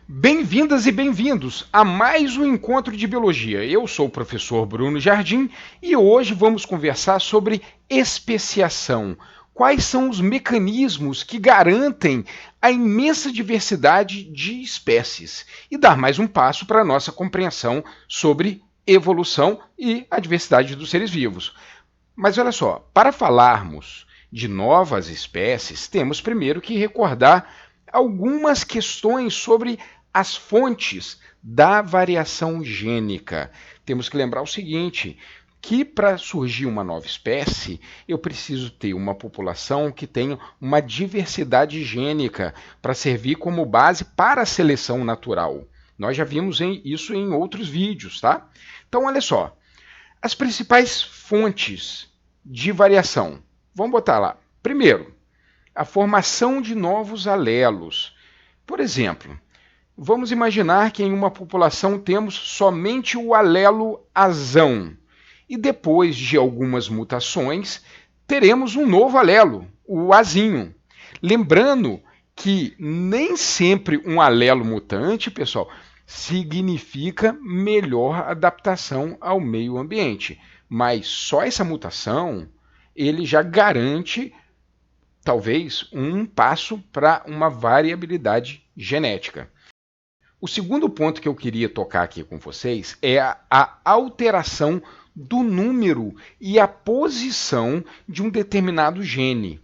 Bem-vindas e bem-vindos a mais um encontro de biologia. Eu sou o professor Bruno Jardim e hoje vamos conversar sobre especiação. Quais são os mecanismos que garantem a imensa diversidade de espécies e dar mais um passo para a nossa compreensão sobre evolução e a diversidade dos seres vivos. Mas olha só, para falarmos de novas espécies, temos primeiro que recordar algumas questões sobre as fontes da variação gênica. Temos que lembrar o seguinte, que para surgir uma nova espécie, eu preciso ter uma população que tenha uma diversidade gênica para servir como base para a seleção natural. Nós já vimos isso em outros vídeos, tá? Então, olha só, as principais fontes de variação. Vamos botar lá. Primeiro, a formação de novos alelos. Por exemplo, vamos imaginar que em uma população temos somente o alelo azão e depois de algumas mutações teremos um novo alelo, o azinho. Lembrando que nem sempre um alelo mutante, pessoal, significa melhor adaptação ao meio ambiente, mas só essa mutação ele já garante talvez um passo para uma variabilidade genética. O segundo ponto que eu queria tocar aqui com vocês é a alteração do número e a posição de um determinado gene.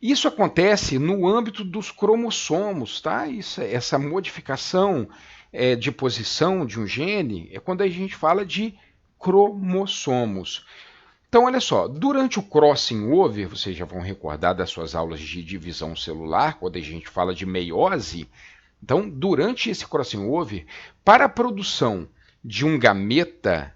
Isso acontece no âmbito dos cromossomos, tá? Essa modificação de posição de um gene é quando a gente fala de cromossomos. Então, olha só, durante o crossing over, vocês já vão recordar das suas aulas de divisão celular, quando a gente fala de meiose. Então, durante esse crossing over, para a produção de um gameta,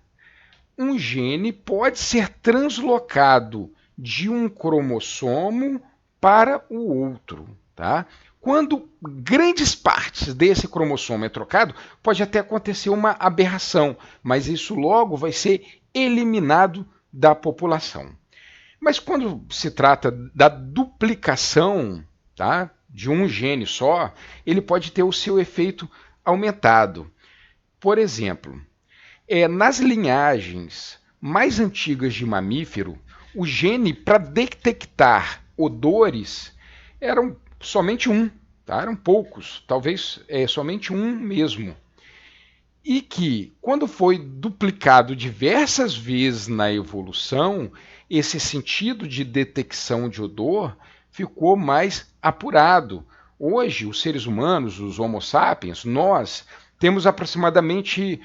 um gene pode ser translocado de um cromossomo para o outro, tá? Quando grandes partes desse cromossomo é trocado, pode até acontecer uma aberração, mas isso logo vai ser eliminado da população. Mas quando se trata da duplicação, tá, de um gene só, ele pode ter o seu efeito aumentado. Por exemplo, nas linhagens mais antigas de mamífero, o gene para detectar odores eram somente um, tá? Eram poucos, talvez somente um mesmo. E que, quando foi duplicado diversas vezes na evolução, esse sentido de detecção de odor ficou mais apurado. Hoje, os seres humanos, os Homo sapiens, nós temos aproximadamente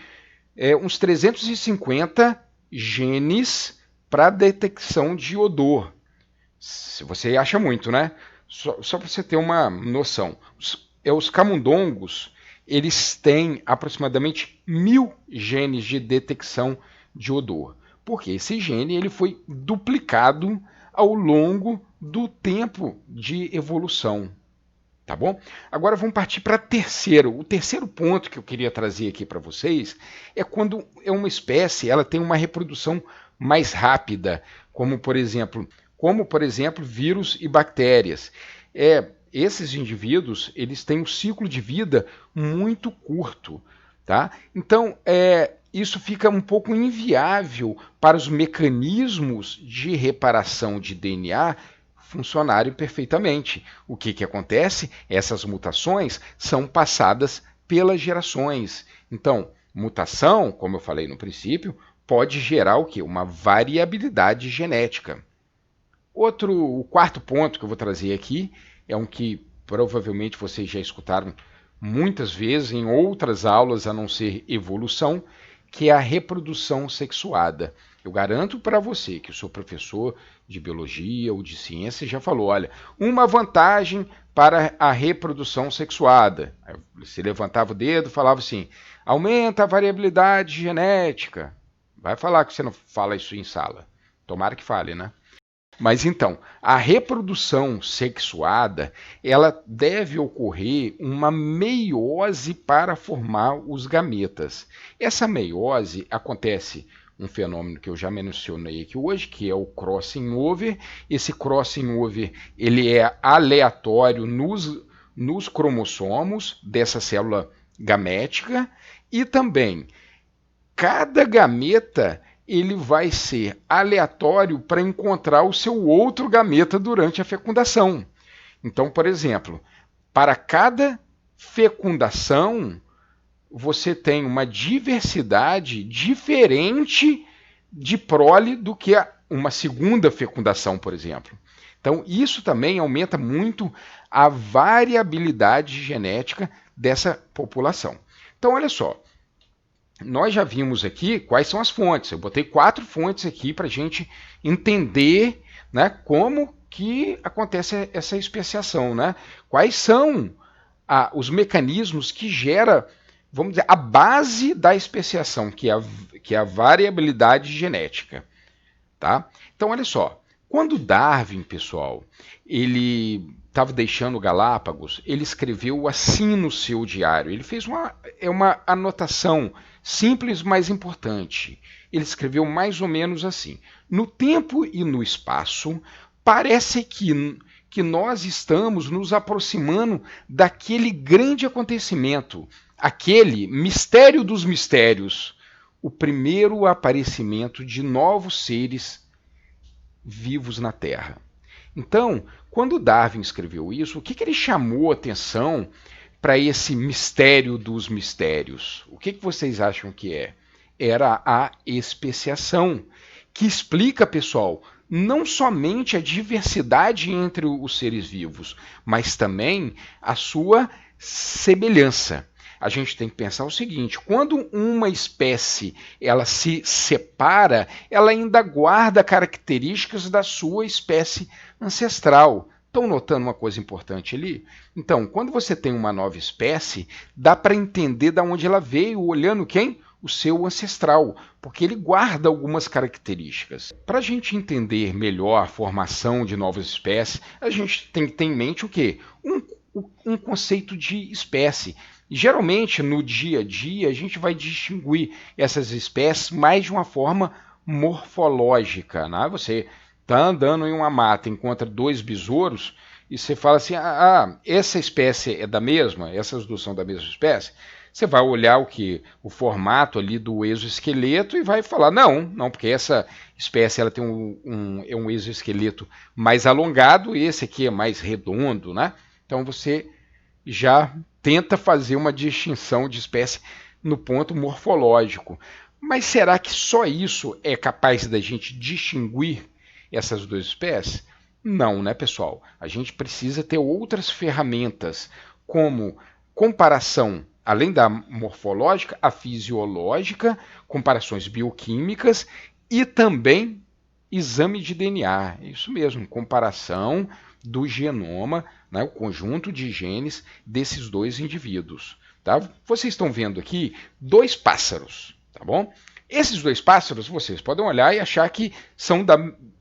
uns 350 genes para detecção de odor. Se você acha muito, né? Só para você ter uma noção. Os camundongos, eles têm aproximadamente 1000 genes de detecção de odor. Porque esse gene ele foi duplicado ao longo do tempo de evolução. Tá bom? Agora vamos partir para o terceiro ponto que eu queria trazer aqui para vocês é quando uma espécie ela tem uma reprodução mais rápida, como por exemplo vírus e bactérias. Esses indivíduos eles têm um ciclo de vida muito curto, tá? Então isso fica um pouco inviável para os mecanismos de reparação de DNA funcionarem perfeitamente. O que acontece? Essas mutações são passadas pelas gerações. Então, mutação, como eu falei no princípio, pode gerar o quê? Uma variabilidade genética. O quarto ponto que eu vou trazer aqui é um que provavelmente vocês já escutaram muitas vezes em outras aulas, a não ser evolução, que é a reprodução sexuada. Eu garanto para você que o seu professor de biologia ou de ciência já falou, olha, uma vantagem para a reprodução sexuada. Se levantava o dedo, falava assim, aumenta a variabilidade genética. Vai falar que você não fala isso em sala. Tomara que fale, né? Mas então, a reprodução sexuada, ela deve ocorrer uma meiose para formar os gametas. Essa meiose acontece um fenômeno que eu já mencionei aqui hoje, que é o crossing over. Esse crossing over ele é aleatório nos cromossomos dessa célula gamética, e também cada gameta ele vai ser aleatório para encontrar o seu outro gameta durante a fecundação. Então, por exemplo, para cada fecundação, você tem uma diversidade diferente de prole do que uma segunda fecundação, por exemplo. Então, isso também aumenta muito a variabilidade genética dessa população. Então, olha só, nós já vimos aqui quais são as fontes. Eu botei 4 fontes aqui para a gente entender, né, como que acontece essa especiação, né? Quais são os mecanismos que gera, vamos dizer, a base da especiação, que é a variabilidade genética. Tá? Então, olha só, quando Darwin, pessoal, ele estava deixando Galápagos, ele escreveu assim no seu diário. Ele fez uma anotação simples, mas importante. Ele escreveu mais ou menos assim: no tempo e no espaço, parece que nós estamos nos aproximando daquele grande acontecimento, aquele mistério dos mistérios, o primeiro aparecimento de novos seres vivos na Terra. Então, quando Darwin escreveu isso, o que ele chamou atenção para esse mistério dos mistérios? O que vocês acham que é? Era a especiação, que explica, pessoal, não somente a diversidade entre os seres vivos, mas também a sua semelhança. A gente tem que pensar o seguinte: quando uma espécie ela se separa, ela ainda guarda características da sua espécie ancestral. Estão notando uma coisa importante ali? Então, quando você tem uma nova espécie, dá para entender de onde ela veio, olhando quem? O seu ancestral, porque ele guarda algumas características. Para a gente entender melhor a formação de novas espécies, a gente tem que ter em mente o quê? Um conceito de espécie. E, geralmente, no dia a dia, a gente vai distinguir essas espécies mais de uma forma morfológica. Né? Você está andando em uma mata, encontra 2 besouros, e você fala assim: essa espécie é da mesma? Essas duas são da mesma espécie? Você vai olhar o formato ali do exoesqueleto e vai falar: não, porque essa espécie ela tem um exoesqueleto mais alongado, e esse aqui é mais redondo, né? Então você já tenta fazer uma distinção de espécie no ponto morfológico. Mas será que só isso é capaz da gente distinguir essas 2 espécies? Não, né, pessoal? A gente precisa ter outras ferramentas, como comparação, além da morfológica, a fisiológica, comparações bioquímicas e também exame de DNA. Isso mesmo, comparação do genoma, né, o conjunto de genes desses 2 indivíduos. Tá? Vocês estão vendo aqui 2 pássaros, tá bom? Esses 2 pássaros vocês podem olhar e achar que são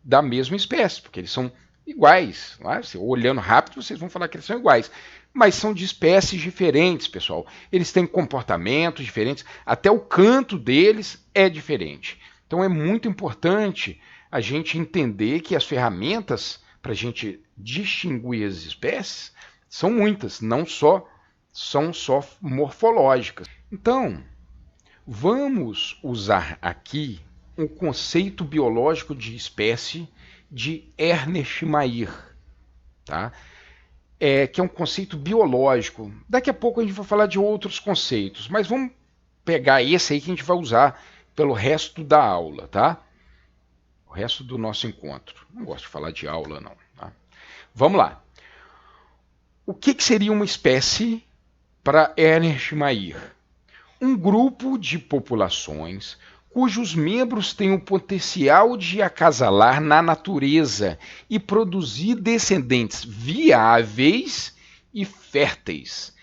da mesma espécie, porque eles são iguais. Né? Olhando rápido, vocês vão falar que eles são iguais. Mas são de espécies diferentes, pessoal. Eles têm comportamentos diferentes, até o canto deles é diferente. Então é muito importante a gente entender que as ferramentas para a gente distinguir as espécies são muitas, não são só morfológicas. Então, vamos usar aqui um conceito biológico de espécie de Ernest Mayr, tá? Que é um conceito biológico. Daqui a pouco a gente vai falar de outros conceitos, mas vamos pegar esse aí que a gente vai usar pelo resto da aula, tá? O resto do nosso encontro. Não gosto de falar de aula, não. Tá? Vamos lá. O que seria uma espécie para Ernest Mayr? Um grupo de populações cujos membros têm o potencial de acasalar na natureza e produzir descendentes viáveis e férteis,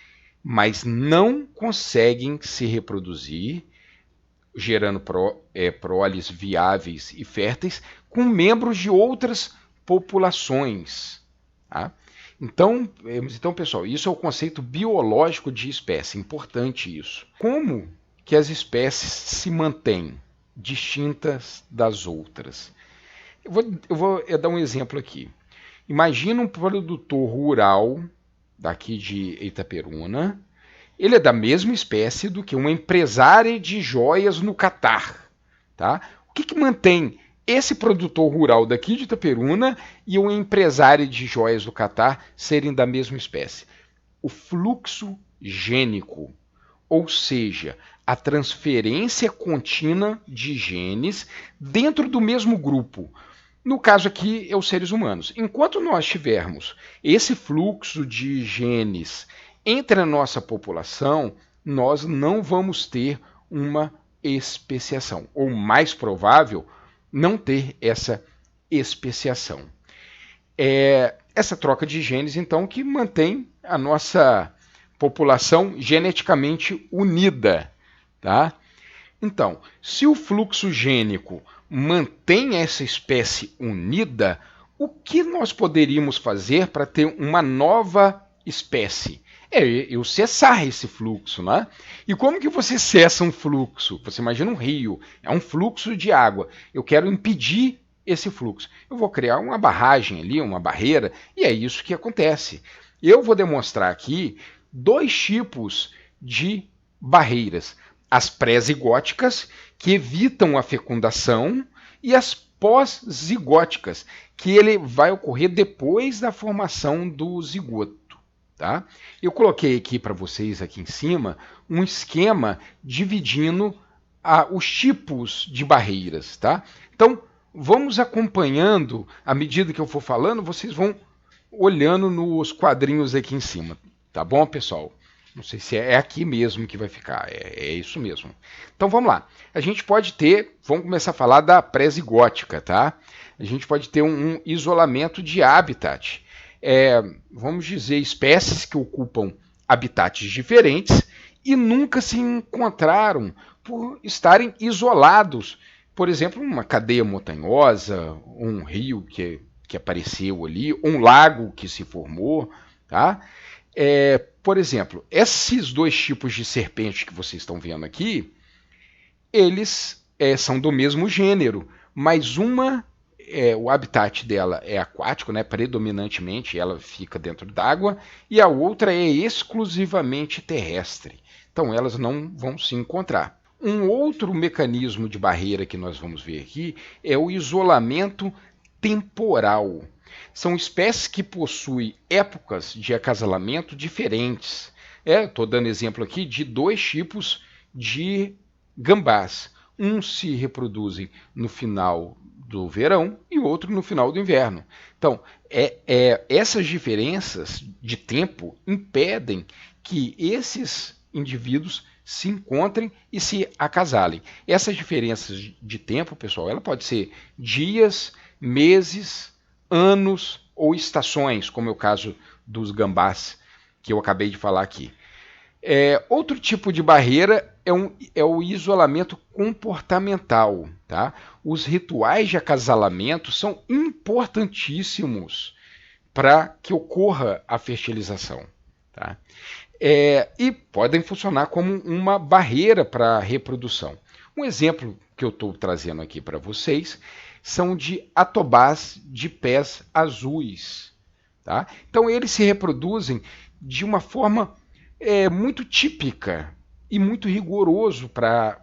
mas não conseguem se reproduzir, gerando proles viáveis e férteis com membros de outras populações. Tá? Então, pessoal, isso é o conceito biológico de espécie, importante isso. Como que as espécies se mantêm distintas das outras? Eu vou dar um exemplo aqui. Imagina um produtor rural daqui de Itaperuna, Ele é da mesma espécie do que uma empresária de joias no Catar. Tá? O que mantém esse produtor rural daqui de Itaperuna e um empresário de joias do Catar serem da mesma espécie? O fluxo gênico, ou seja, a transferência contínua de genes dentro do mesmo grupo. No caso aqui, é os seres humanos. Enquanto nós tivermos esse fluxo de genes entre a nossa população, nós não vamos ter uma especiação, ou mais provável, não ter essa especiação. É essa troca de genes, então, que mantém a nossa população geneticamente unida, tá? Então, se o fluxo gênico mantém essa espécie unida, o que nós poderíamos fazer para ter uma nova espécie? É eu cessar esse fluxo, né? E como que você cessa um fluxo? Você imagina um rio, é um fluxo de água. Eu quero impedir esse fluxo. Eu vou criar uma barragem ali, uma barreira, e é isso que acontece. Eu vou demonstrar aqui dois tipos de barreiras: as pré-zigóticas, que evitam a fecundação, e as pós-zigóticas, que ele vai ocorrer depois da formação do zigoto. Tá? Eu coloquei aqui para vocês aqui em cima um esquema dividindo os tipos de barreiras. Tá? Então, vamos acompanhando, à medida que eu for falando, vocês vão olhando nos quadrinhos aqui em cima. Tá bom, pessoal? Não sei se é aqui mesmo que vai ficar, é isso mesmo. Então vamos lá. A gente pode ter, vamos começar a falar da pré-zigótica, tá? A gente pode ter um isolamento de habitat. Vamos dizer, espécies que ocupam habitats diferentes e nunca se encontraram por estarem isolados. Por exemplo, uma cadeia montanhosa, um rio que apareceu ali, um lago que se formou, tá? Por exemplo, esses dois tipos de serpente que vocês estão vendo aqui, eles são do mesmo gênero, mas o habitat dela é aquático, né, predominantemente ela fica dentro d'água, e a outra é exclusivamente terrestre. Então elas não vão se encontrar. Um outro mecanismo de barreira que nós vamos ver aqui é o isolamento temporal. São espécies que possuem épocas de acasalamento diferentes. Estou dando exemplo aqui de dois tipos de gambás. Uns se reproduzem no final do verão e outro no final do inverno. Então, essas diferenças de tempo impedem que esses indivíduos se encontrem e se acasalem. Essas diferenças de tempo, pessoal, ela pode ser dias, meses, anos ou estações, como é o caso dos gambás que eu acabei de falar aqui. Outro tipo de barreira é o isolamento comportamental. Tá? Os rituais de acasalamento são importantíssimos para que ocorra a fertilização. Tá? E podem funcionar como uma barreira para a reprodução. Um exemplo que eu estou trazendo aqui para vocês são de atobás de pés azuis. Tá? Então eles se reproduzem de uma forma muito típica e muito rigoroso para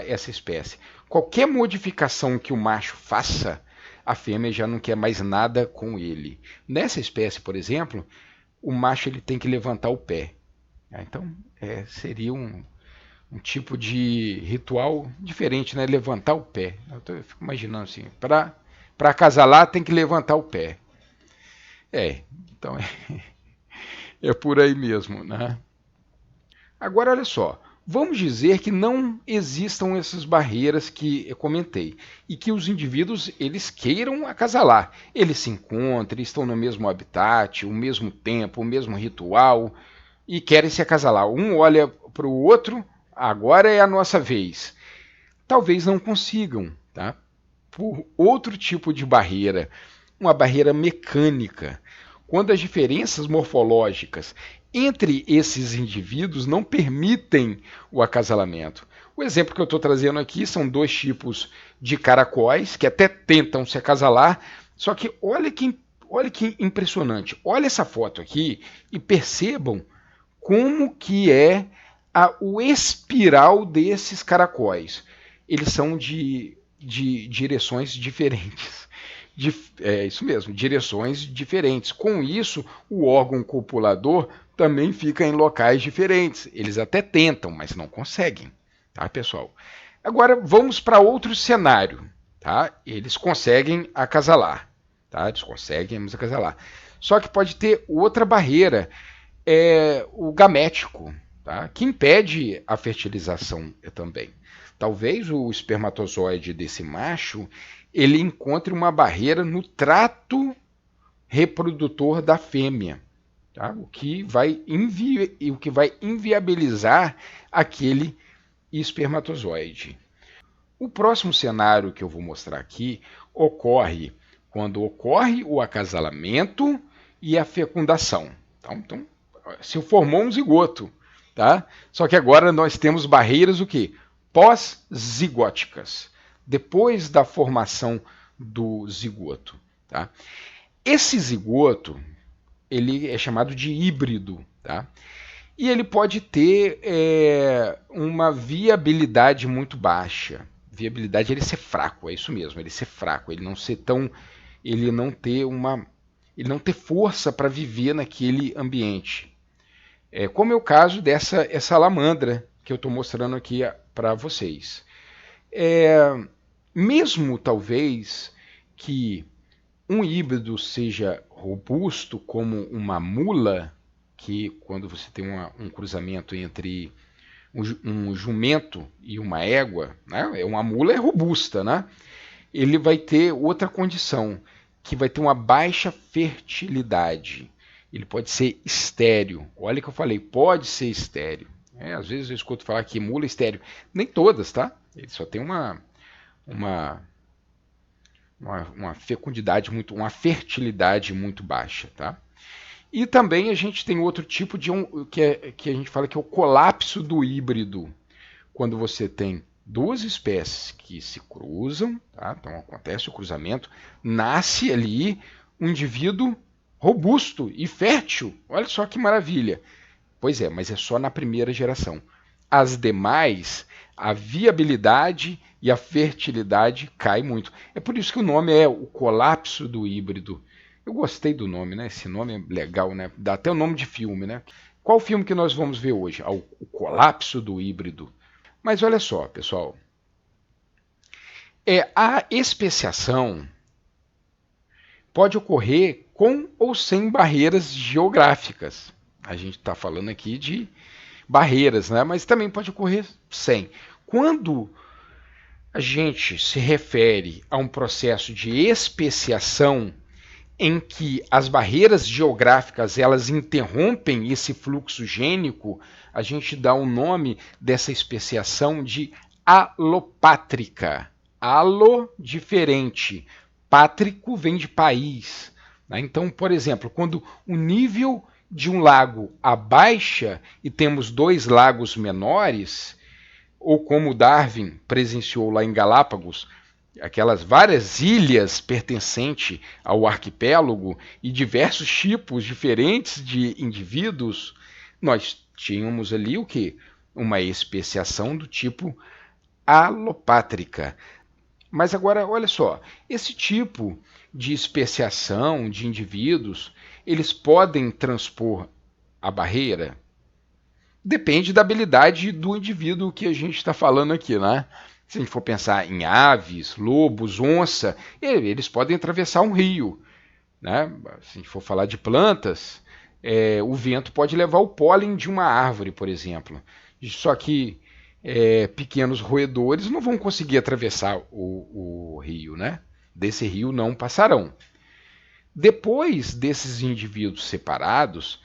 essa espécie. Qualquer modificação que o macho faça, a fêmea já não quer mais nada com ele. Nessa espécie, por exemplo, o macho ele tem que levantar o pé. Então, seria um tipo de ritual diferente, né? Levantar o pé. Eu fico imaginando assim, para acasalar tem que levantar o pé. Então é por aí mesmo, né? Agora, olha só. Vamos dizer que não existam essas barreiras que eu comentei e que os indivíduos eles queiram acasalar. Eles se encontram, estão no mesmo habitat, o mesmo tempo, o mesmo ritual e querem se acasalar. Um olha para o outro, agora é a nossa vez. Talvez não consigam, tá? Por outro tipo de barreira, uma barreira mecânica. Quando as diferenças morfológicas entre esses indivíduos não permitem o acasalamento. O exemplo que eu estou trazendo aqui são dois tipos de caracóis que até tentam se acasalar, só que olha que impressionante. Olha essa foto aqui e percebam como que é o espiral desses caracóis. Eles são de direções diferentes. É isso mesmo, direções diferentes. Com isso, o órgão copulador também fica em locais diferentes. Eles até tentam, mas não conseguem, tá, pessoal? Agora vamos para outro cenário, tá? Eles conseguem acasalar, tá? Eles conseguem acasalar. Só que pode ter outra barreira, o gamético, tá? Que impede a fertilização também. Talvez o espermatozoide desse macho ele encontre uma barreira no trato reprodutor da fêmea, tá? o que vai inviabilizar aquele espermatozoide. O próximo cenário que eu vou mostrar aqui ocorre quando ocorre o acasalamento e a fecundação. Então se formou um zigoto, tá? Só que agora nós temos barreiras o quê? Pós-zigóticas, depois da formação do zigoto, tá? Esse zigoto ele é chamado de híbrido, tá? E ele pode ter uma viabilidade muito baixa. Viabilidade é ele ser fraco, é isso mesmo, ele ser fraco, ele não ser tão, ele não ter força para viver naquele ambiente. Como é o caso dessa salamandra que eu estou mostrando aqui para vocês. Mesmo talvez que um híbrido seja robusto como uma mula, que quando você tem um cruzamento entre um jumento e uma égua, né? Uma mula é robusta, né? Ele vai ter outra condição, que vai ter uma baixa fertilidade. Ele pode ser estéril. Olha que eu falei, pode ser estéril. Às vezes eu escuto falar que mula é estéril. Nem todas, tá? Ele só tem uma fecundidade uma fertilidade muito baixa, tá? E também a gente tem outro tipo que a gente fala que é o colapso do híbrido, quando você tem duas espécies que se cruzam, tá? Então acontece o cruzamento, nasce ali um indivíduo robusto e fértil. Olha só que maravilha. Pois é, mas é só na primeira geração. As demais, a viabilidade e a fertilidade cai muito. É por isso que o nome é o colapso do híbrido. Eu gostei do nome, né? Esse nome é legal, né? Dá até o nome de filme, né? Qual filme que nós vamos ver hoje? O colapso do híbrido. Mas olha só, pessoal. A especiação pode ocorrer com ou sem barreiras geográficas. A gente está falando aqui de barreiras, né? Mas também pode ocorrer sem. Quando a gente se refere a um processo de especiação em que as barreiras geográficas elas interrompem esse fluxo gênico, a gente dá o nome dessa especiação de alopátrica. Alo, diferente. Pátrico vem de país. Né? Então, por exemplo, quando o nível de um lago abaixa e temos dois lagos menores, ou como Darwin presenciou lá em Galápagos, aquelas várias ilhas pertencentes ao arquipélago e diversos tipos diferentes de indivíduos, nós tínhamos ali o quê? Uma especiação do tipo alopátrica. Mas agora, olha só, esse tipo de especiação de indivíduos, eles podem transpor a barreira? Depende da habilidade do indivíduo que a gente está falando aqui, né? Se a gente for pensar em aves, lobos, onça, eles podem atravessar um rio. Né? Se a gente for falar de plantas, o vento pode levar o pólen de uma árvore, por exemplo. Só que pequenos roedores não vão conseguir atravessar o rio, né? Desse rio não passarão. Depois desses indivíduos separados,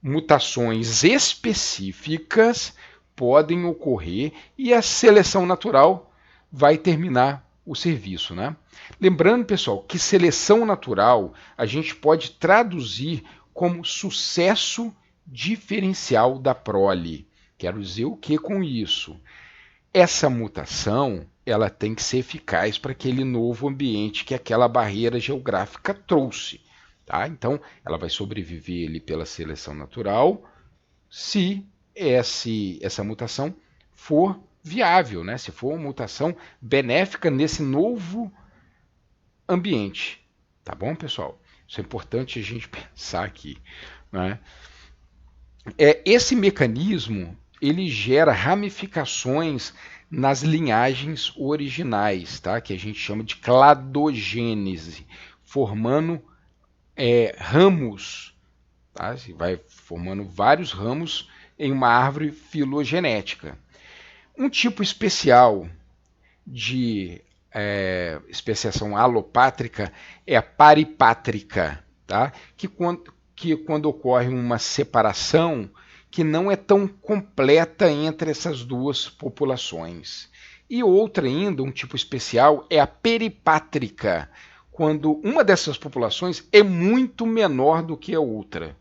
mutações específicas podem ocorrer e a seleção natural vai terminar o serviço, né? Lembrando, pessoal, que seleção natural a gente pode traduzir como sucesso diferencial da prole. Quero dizer o que com isso? Essa mutação ela tem que ser eficaz para aquele novo ambiente que aquela barreira geográfica trouxe. Tá? Então, ela vai sobreviver ali pela seleção natural, se essa mutação for viável, né? Se for uma mutação benéfica nesse novo ambiente. Tá bom, pessoal? Isso é importante a gente pensar aqui, né? Esse mecanismo ele gera ramificações nas linhagens originais, tá? Que a gente chama de cladogênese, formando ramos, tá? Vai formando vários ramos em uma árvore filogenética. Um tipo especial de especiação alopátrica é a paripátrica, tá? Que quando ocorre uma separação que não é tão completa entre essas duas populações. E outra ainda, um tipo especial, é a peripátrica, quando uma dessas populações é muito menor do que a outra.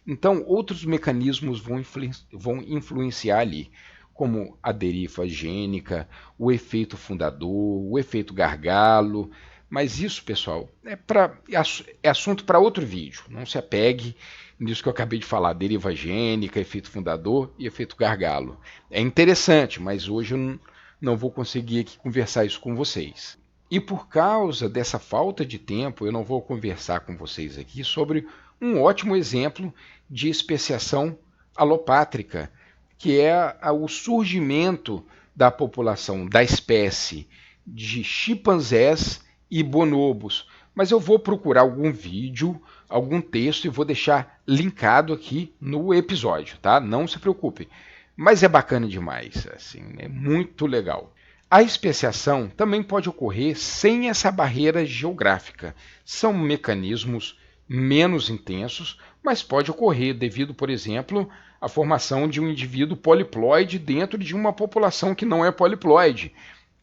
Então, outros mecanismos vão influenciar ali, como a deriva gênica, o efeito fundador, o efeito gargalo. Mas isso, pessoal, é assunto para outro vídeo. Não se apegue nisso que eu acabei de falar, deriva gênica, efeito fundador e efeito gargalo. É interessante, mas hoje eu não vou conseguir aqui conversar isso com vocês. E por causa dessa falta de tempo, eu não vou conversar com vocês aqui sobre um ótimo exemplo de especiação alopátrica, que é o surgimento da população da espécie de chimpanzés e bonobos. Mas eu vou procurar algum vídeo, algum texto e vou deixar linkado aqui no episódio, tá? Não se preocupe. Mas é bacana demais, assim, é muito legal. A especiação também pode ocorrer sem essa barreira geográfica. São mecanismos menos intensos, mas pode ocorrer devido, por exemplo, à formação de um indivíduo poliploide dentro de uma população que não é poliploide,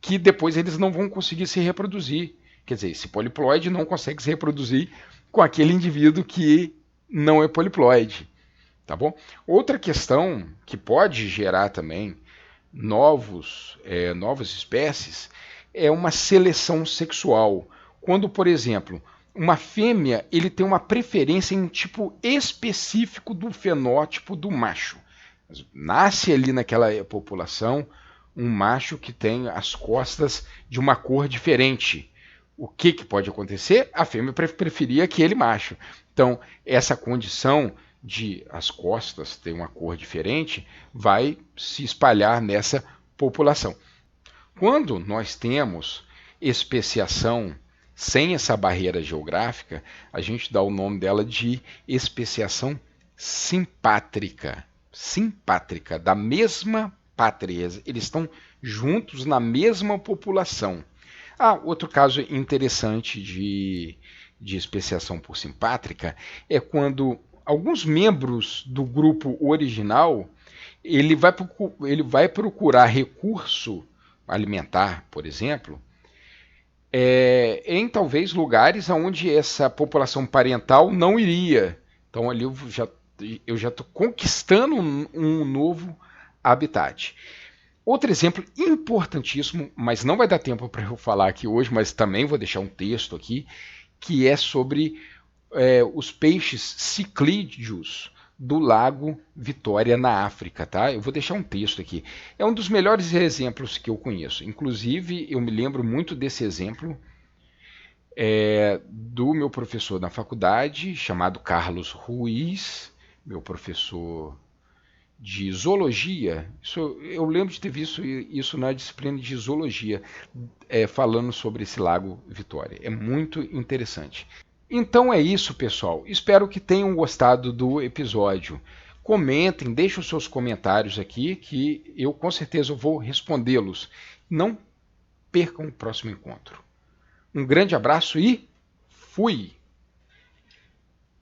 que depois eles não vão conseguir se reproduzir. Quer dizer, esse poliploide não consegue se reproduzir com aquele indivíduo que não é poliploide. Tá bom? Outra questão que pode gerar também novas espécies é uma seleção sexual. Quando, por exemplo, uma fêmea ele tem uma preferência em um tipo específico do fenótipo do macho. Nasce ali naquela população um macho que tem as costas de uma cor diferente. O que pode acontecer? A fêmea preferia aquele macho. Então, essa condição de as costas ter uma cor diferente vai se espalhar nessa população. Quando nós temos especiação sem essa barreira geográfica, a gente dá o nome dela de especiação simpátrica. Simpátrica, da mesma pátria. Eles estão juntos na mesma população. Outro caso interessante de especiação por simpátrica é quando alguns membros do grupo original ele vai procurar recurso alimentar, por exemplo, em talvez lugares onde essa população parental não iria. Então ali eu já estou conquistando um novo habitat. Outro exemplo importantíssimo, mas não vai dar tempo para eu falar aqui hoje, mas também vou deixar um texto aqui, que é sobre os peixes ciclídeos do Lago Vitória, na África. Tá? Eu vou deixar um texto aqui. É um dos melhores exemplos que eu conheço. Inclusive, eu me lembro muito desse exemplo do meu professor na faculdade, chamado Carlos Ruiz, meu professor de zoologia. Eu lembro de ter visto isso na disciplina de zoologia, falando sobre esse Lago Vitória. É muito interessante. Então é isso, pessoal. Espero que tenham gostado do episódio. Comentem, deixem os seus comentários aqui, que eu com certeza vou respondê-los. Não percam o próximo encontro. Um grande abraço e fui!